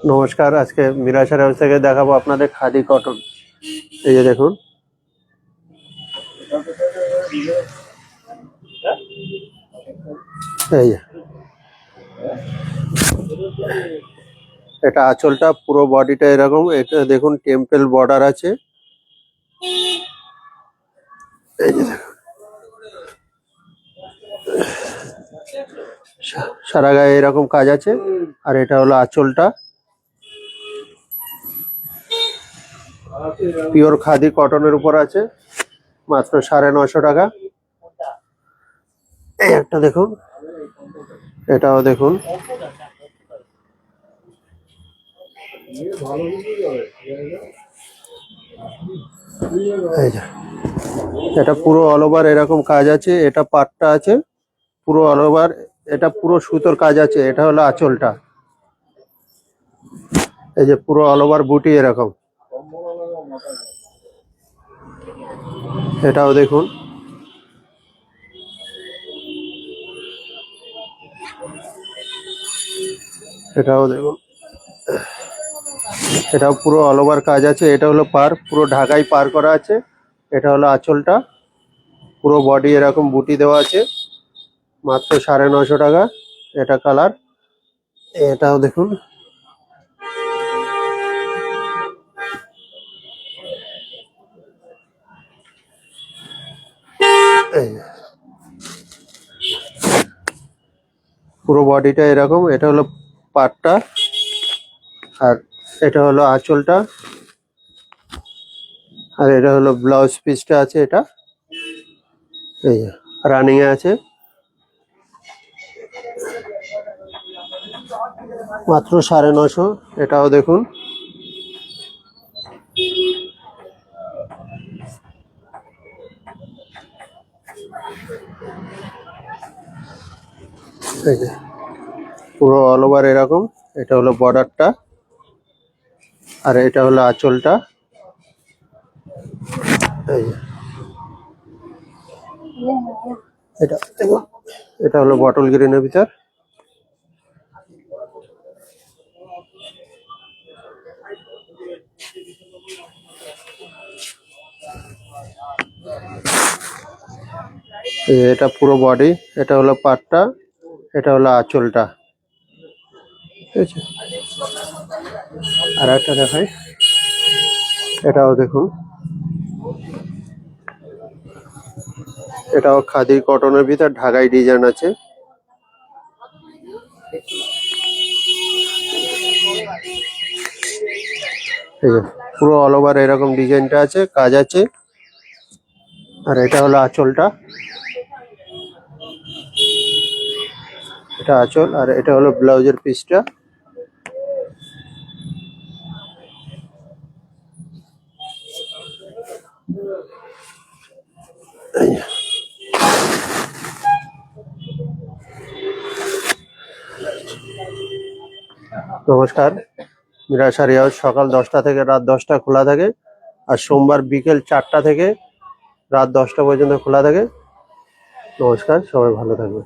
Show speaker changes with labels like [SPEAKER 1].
[SPEAKER 1] নমস্কার, আজকে মিরাশার হাউস থেকে দেখাবো আপনাদের খাদি কটন। এই যে দেখুন, এই যে এটা আঁচলটা, পুরো বডিটা এরকম। এটা দেখুন টেম্পল বর্ডার আছে। এই যে দেখুন, সারা গায়ে এরকম কাজ আছে। আর এটা হলো আঁচলটা, পিওর খাদি কটনের উপর আছে, মাত্র 950 টাকা। এই একটা দেখুন, এটাও দেখুন। এই যে এটা পুরো অল ওভার এরকম কাজ আছে। এটা পাটটা আছে পুরো অল ওভার। এটা পুরো সুতোর কাজ আছে। এটা হলো আঁচলটা। এই যে পুরো অল ওভার বুটি এরকম। এটাও দেখুন, এটাও দেখুন, এটাও পুরো অল ওভার কাজ আছে। এটা হলো পার, পুরো ঢাকাই পার করা আছে। এটা হলো আঁচলটা, পুরো বডি এরকম বুটি দেওয়া আছে, মাত্র 950 টাকা। এটা কালার। এটাও দেখুন, এই যে, পুরো বডিটা এরকম। এটা হলো পাটটা, আর এটা হলো আঁচলটা, আর এটা হলো ব্লাউজ পিসটা আছে। এটা এই যে রানিং এ আছে, মাত্র 950। এটাও দেখুন, এই যে পুরো অল ওভার এরকম। এটা হলো বর্ডারটা, আর এটা হলো আঁচলটা। এই যে এটা দেখুন, এটা হলো বটল গ্রিনের ভিতর। এই যে এটা পুরো বডি। এটা হলো পাটটা, এটা হলো আঁচলটা। ঠিক আছে, আর একটা দেখাই। এটাও দেখুন, এটাও খাদি কটনের ভিতর, ঢাকাই ডিজাইন আছে। এই যে পুরো অল ওভার এরকম ডিজাইনটা আছে, কাজ আছে। আর এটা হলো আঁচলটা, এটা আঁচল, আর এটা হলো ব্লাউজের পিসটা। নমস্কার, মিরাশারি হাউস সকাল 10টা থেকে রাত 10টা খোলা থাকে, আর সোমবার বিকেল 4টা থেকে রাত 10টা পর্যন্ত খোলা থাকে। নমস্কার, সবাই ভালো থাকবেন।